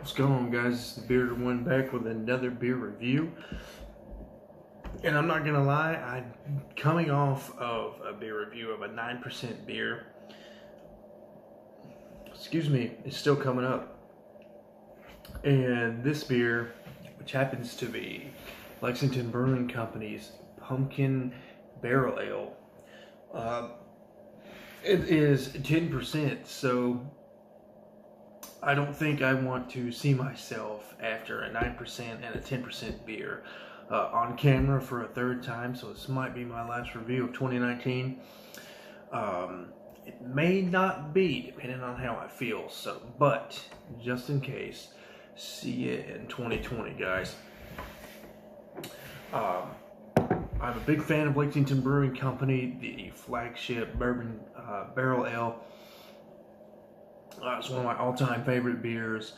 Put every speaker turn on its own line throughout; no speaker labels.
What's going on, guys? It's the Bearded One back with another beer review. And I'm not gonna lie, I'm coming off of a beer review of a 9% beer. Excuse me, it's still coming up. And this beer, which happens to be Lexington Brewing Company's Pumpkin Barrel Ale, it is 10%, so I don't think I want to see myself after a 9% and a 10% beer on camera for a third time, so this might be my last review of 2019. It may not be, depending on how I feel, but just in case, see you in 2020, guys. I'm a big fan of Lexington Brewing Company, the flagship bourbon barrel ale. It's one of my all-time favorite beers.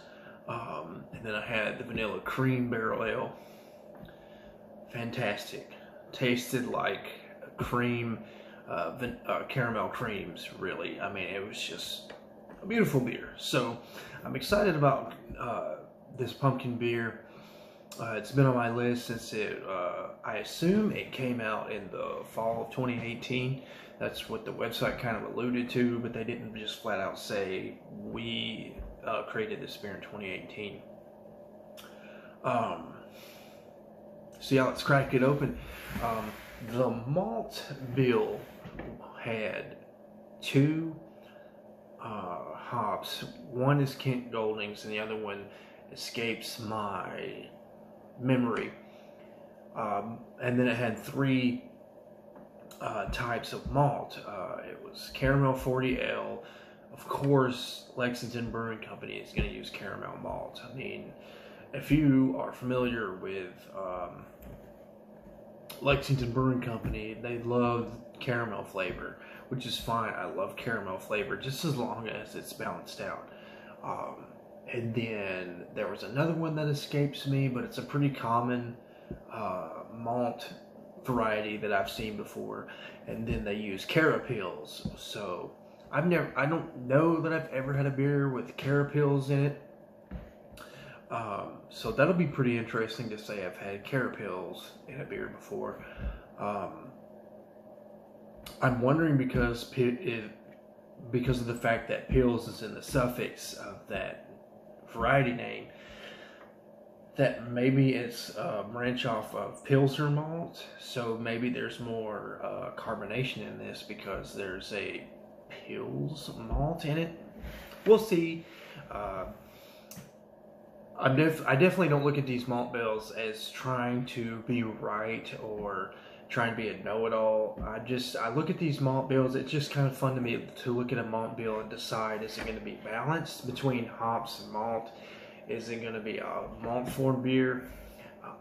And then I had the vanilla cream barrel ale. Fantastic. Tasted like cream, caramel creams, really. I mean, it was just a beautiful beer. So I'm excited about this pumpkin beer. It's been on my list since I assume it came out in the fall of 2018. That's what the website kind of alluded to, but they didn't just flat out say, we created this beer in 2018. So yeah, let's crack it open. The malt bill had two hops. One is Kent Goldings and the other one escapes my memory. And then it had three types of malt. It was Caramel 40L. Of course, Lexington Brewing Company is going to use caramel malt. I mean, if you are familiar with Lexington Brewing Company, they love caramel flavor, which is fine. I love caramel flavor just as long as it's balanced out. And then there was another one that escapes me, but it's a pretty common malt variety that I've seen before. And then they use carapils. So I don't know that I've ever had a beer with carapils in it. So that'll be pretty interesting to say I've had carapils in a beer before. I'm wondering because of the fact that pils is in the suffix of that variety name, that maybe it's a branch off of Pilsner malt, so maybe there's more carbonation in this because there's a Pils malt in it. We'll see. I definitely don't look at these malt bills as trying to be right or trying to be a know-it-all. I look at these malt bills. It's just kind of fun to me to look at a malt bill and decide, is it going to be balanced between hops and malt? Is it going to be a malt forward beer,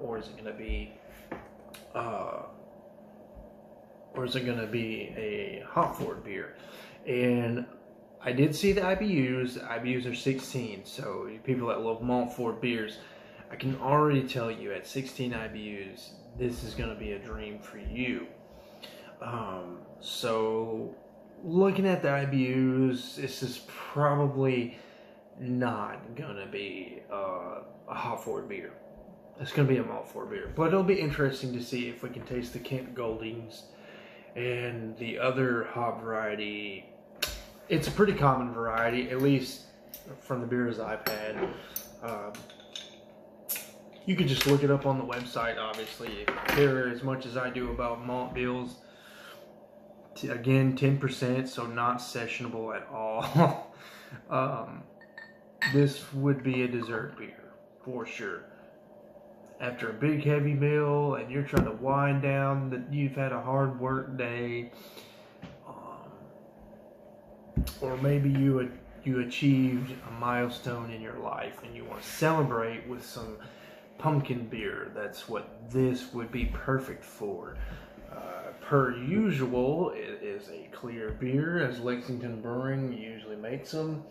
or is it going to be a hop forward beer? And I did see the IBUs. The IBUs are 16, so people that love malt forward beers, I can already tell you at 16 IBUs, this is going to be a dream for you. So looking at the IBUs, this is probably not going to be a hop forward beer. It's going to be a malt forward beer. But it'll be interesting to see if we can taste the Kent Goldings and the other hop variety. It's a pretty common variety, at least from the beers I've had. You could just look it up on the website, obviously, if you care as much as I do about malt bills. Again, 10%, so not sessionable at all. This would be a dessert beer, for sure. After a big heavy meal and you're trying to wind down, that you've had a hard work day, or maybe you achieved a milestone in your life and you want to celebrate with some pumpkin beer, that's what this would be perfect for. Per usual, it is a clear beer, as Lexington Brewing usually makes them.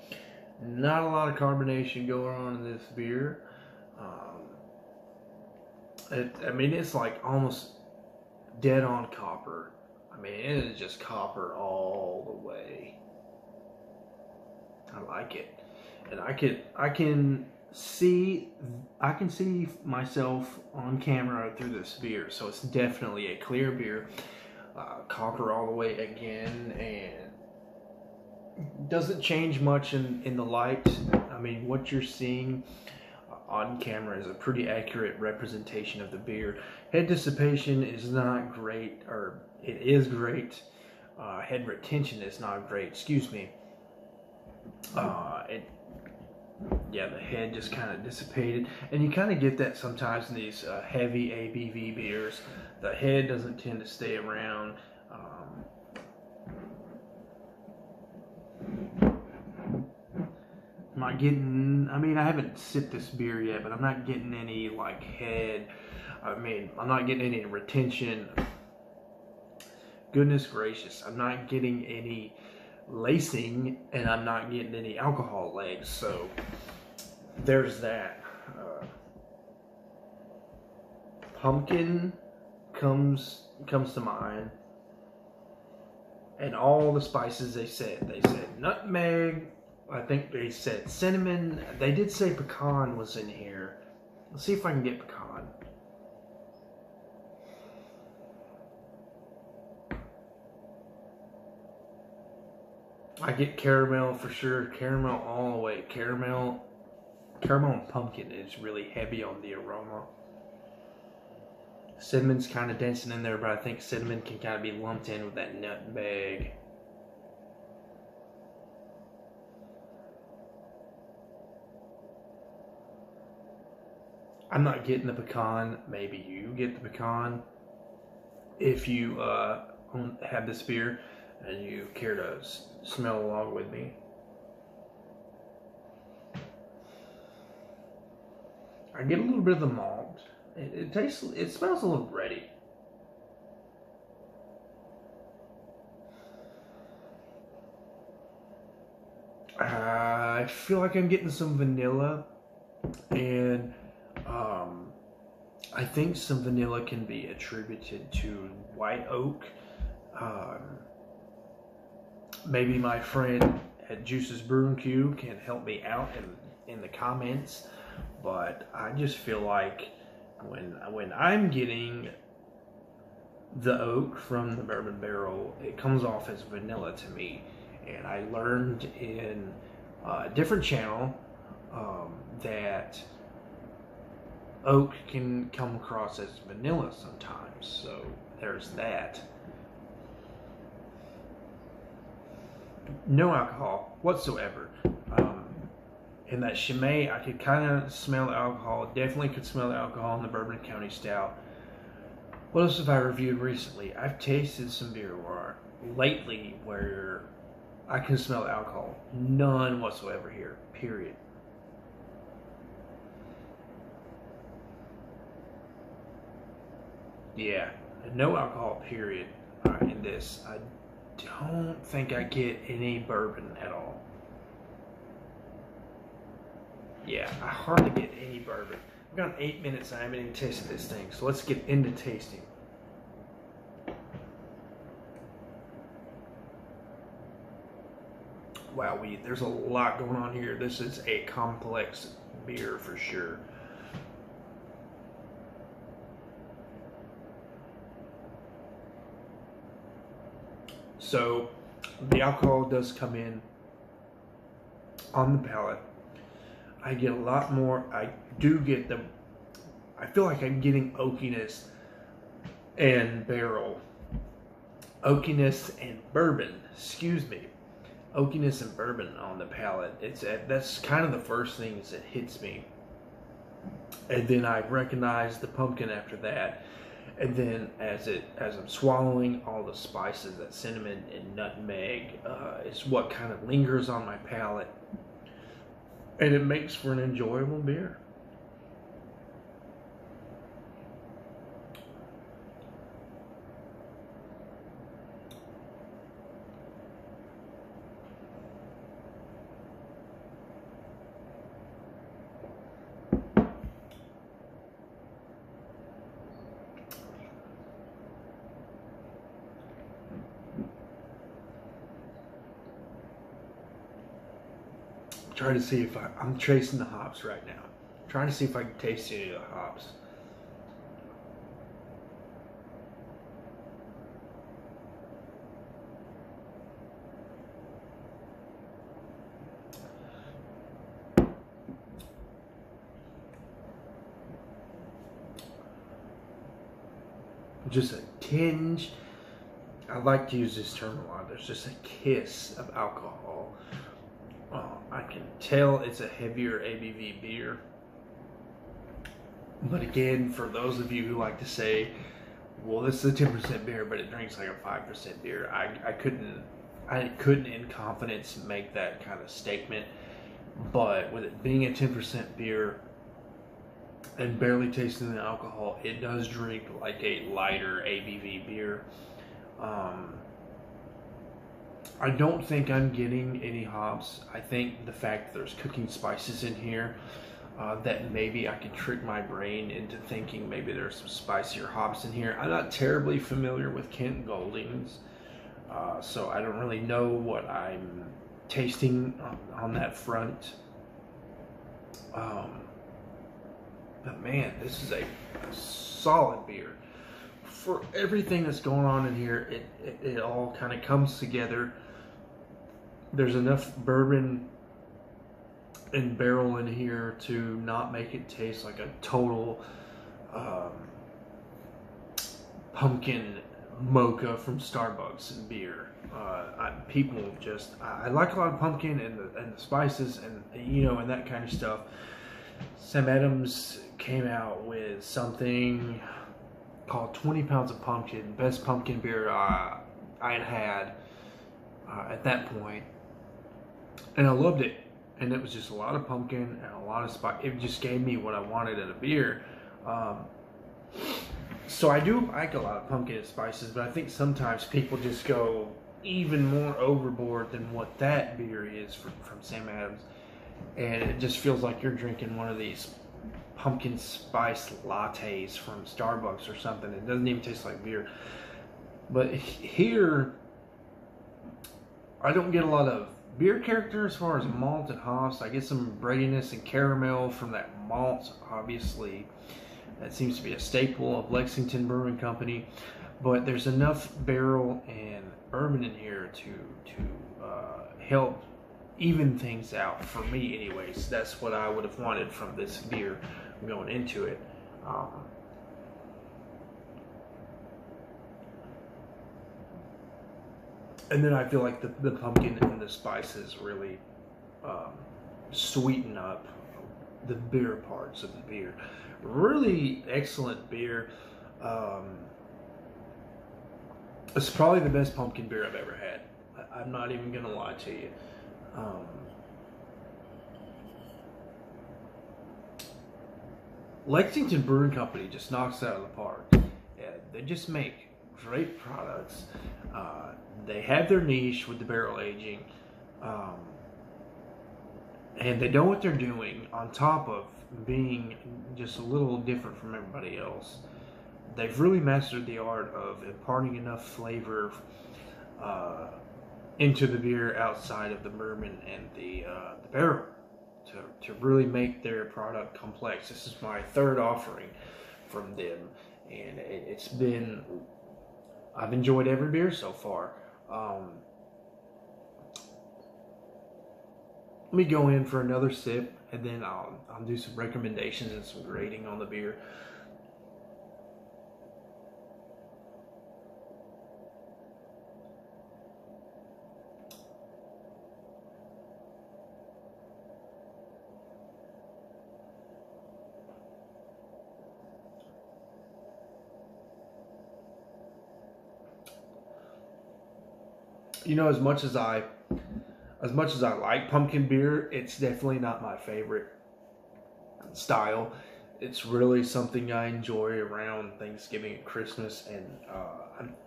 Not a lot of carbonation going on in this beer. I mean, it's like almost dead on copper. I mean, it is just copper all the way. I like it. And I can see, I can see myself on camera through this beer, so it's definitely a clear beer. Cocker all the way again, and doesn't change much in the light. I mean, what you're seeing on camera is a pretty accurate representation of the beer. Head dissipation is not great, or it is great. Head retention is not great, excuse me. Yeah, the head just kind of dissipated, and you kind of get that sometimes in these heavy ABV beers. The head doesn't tend to stay around. I'm not getting, I mean, I haven't sipped this beer yet, but I'm not getting any like head. I mean, I'm not getting any retention. Goodness gracious, I'm not getting any lacing, and I'm not getting any alcohol legs, so there's that. Pumpkin comes to mind, and all the spices they said nutmeg, I think they said cinnamon, they did say pecan was in here. Let's see if I can get pecan. I get caramel for sure, caramel all the way. Caramel and pumpkin is really heavy on the aroma. Cinnamon's kind of dancing in there, but I think cinnamon can kind of be lumped in with that nutmeg. I'm not getting the pecan. Maybe you get the pecan if you have this beer and you care to smell along with me. I get a little bit of the malt. It smells a little bready. I feel like I'm getting some vanilla, and I think some vanilla can be attributed to white oak. Maybe my friend at Juice's Brewing Cube can help me out in the comments, but I just feel like when I'm getting the oak from the bourbon barrel, it comes off as vanilla to me. And I learned in a different channel that oak can come across as vanilla sometimes, so there's that. No alcohol whatsoever. In that Chimay, I could kind of smell the alcohol. Definitely could smell the alcohol in the Bourbon County Stout. What else have I reviewed recently? I've tasted some beer lately where I can smell the alcohol. None whatsoever here, period. Yeah, no alcohol, period, in this. I don't think I get any bourbon at all. Yeah, I hardly get any bourbon. I've gone 8 minutes and I haven't even tasted this thing, so let's get into tasting. Wow, there's a lot going on here. This is a complex beer for sure. So the alcohol does come in on the palate. I get a lot more. I feel like I'm getting oakiness and barrel. Oakiness and bourbon, excuse me. Oakiness and bourbon on the palate. That's kind of the first things that hits me. And then I recognize the pumpkin after that. And then as I'm swallowing all the spices, that cinnamon and nutmeg is what kind of lingers on my palate. And it makes for an enjoyable beer. trying to see if I'm tracing the hops right now. Trying to see if I can taste any of the hops. Just a tinge. I like to use this term a lot. There's just a kiss of alcohol. I can tell it's a heavier ABV beer. But again, for those of you who like to say, well, this is a 10% beer, but it drinks like a 5% beer, I couldn't in confidence make that kind of statement. But with it being a 10% beer and barely tasting the alcohol, it does drink like a lighter ABV beer. I don't think I'm getting any hops. I think the fact that there's cooking spices in here, that maybe I can trick my brain into thinking maybe there's some spicier hops in here. I'm not terribly familiar with Kent Goldings, so I don't really know what I'm tasting on that front. But man, this is a solid beer. For everything that's going on in here, it all kind of comes together. There's enough bourbon and barrel in here to not make it taste like a total pumpkin mocha from Starbucks and beer. I like a lot of pumpkin and the spices and and that kind of stuff. Sam Adams came out with something called 20 Pounds of Pumpkin, best pumpkin beer I had at that point, and I loved it. And it was just a lot of pumpkin and a lot of spice. It just gave me what I wanted in a beer. So I do like a lot of pumpkin and spices, but I think sometimes people just go even more overboard than what that beer is from Sam Adams. And it just feels like you're drinking one of these pumpkin spice lattes from Starbucks or something. It doesn't even taste like beer. But here, I don't get a lot of beer character as far as malt and hops. I get some breadiness and caramel from that malt, obviously. That seems to be a staple of Lexington Brewing Company. But there's enough barrel and bourbon in here to help even things out for me anyways. That's what I would have wanted from this beer going into it. And then I feel like the pumpkin and the spices really sweeten up the bitter parts of the beer. Really excellent beer. It's probably the best pumpkin beer I've ever had. I'm not even going to lie to you. Lexington Brewing Company just knocks it out of the park. Yeah, they just make great products. They have their niche with the barrel aging, and they know what they're doing. On top of being just a little different from everybody else, they've really mastered the art of imparting enough flavor into the beer outside of the bourbon and the barrel to really make their product complex. This is my third offering from them, and it's been, I've enjoyed every beer so far. Let me go in for another sip, and then I'll do some recommendations and some grading on the beer. As much as I like pumpkin beer, it's definitely not my favorite style. It's really something I enjoy around Thanksgiving and Christmas. And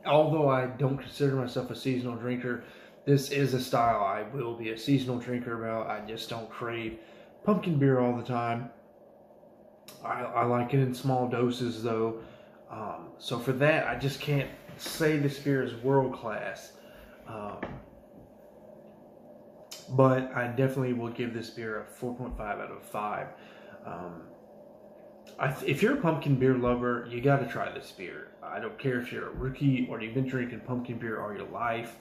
although I don't consider myself a seasonal drinker, this is a style I will be a seasonal drinker about. I just don't crave pumpkin beer all the time. I like it in small doses though. So for that, I just can't say this beer is world class. but I definitely will give this beer a 4.5 out of 5. If you're a pumpkin beer lover, you got to try this beer. I don't care if you're a rookie or you've been drinking pumpkin beer all your life.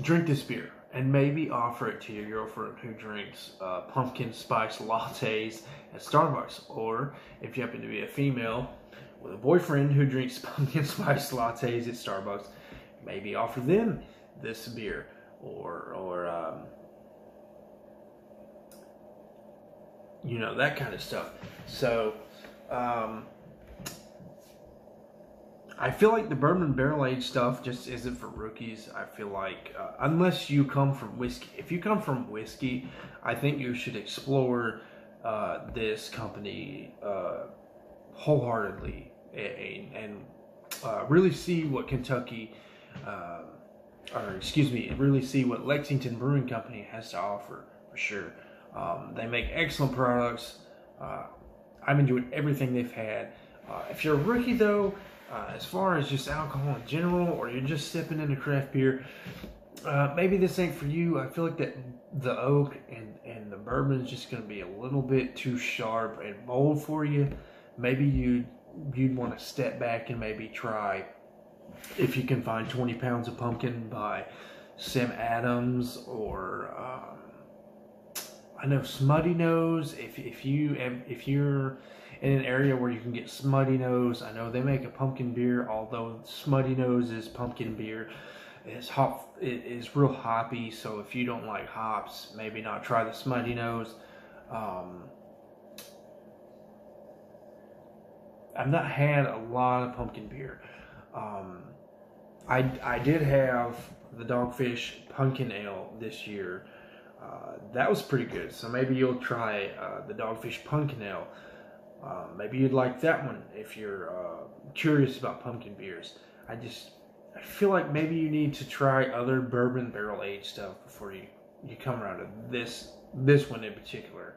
Drink this beer and maybe offer it to your girlfriend who drinks pumpkin spice lattes at Starbucks. Or if you happen to be a female with a boyfriend who drinks pumpkin spice lattes at Starbucks, maybe offer them this beer. Or you know, that kind of stuff. So I feel like the bourbon barrel aged stuff just isn't for rookies. I feel like unless you come from whiskey. If you come from whiskey, I think you should explore this company wholeheartedly and really see what Kentucky, really see what Lexington Brewing Company has to offer, for sure. They make excellent products. I've enjoyed everything they've had. If you're a rookie, though, as far as just alcohol in general, or you're just sipping into craft beer, maybe this ain't for you. I feel like that the oak and the bourbon is just going to be a little bit too sharp and bold for you. Maybe you'd want to step back and maybe try, if you can find 20 Pounds of Pumpkin by Sam Adams, or I know Smutty Nose. If you're in an area where you can get Smutty Nose, I know they make a pumpkin beer. Although Smutty Nose's pumpkin beer is real hoppy. So if you don't like hops, maybe not try the Smutty Nose. I've not had a lot of pumpkin beer. I did have the Dogfish Pumpkin Ale this year. That was pretty good. So maybe you'll try the Dogfish Pumpkin Ale. Maybe you'd like that one if you're curious about pumpkin beers. I feel like maybe you need to try other bourbon barrel aged stuff before you come around to this one in particular.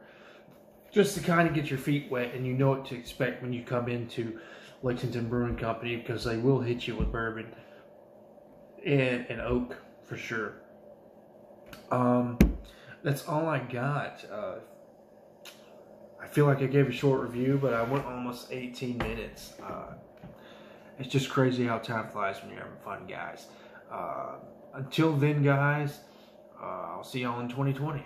Just to kind of get your feet wet and you know what to expect when you come into Lexington Brewing Company, because they will hit you with bourbon and oak for sure. That's all I got. I feel like I gave a short review, but I went almost 18 minutes. It's just crazy how time flies when you're having fun, guys. Until then, guys, I'll see y'all in 2020.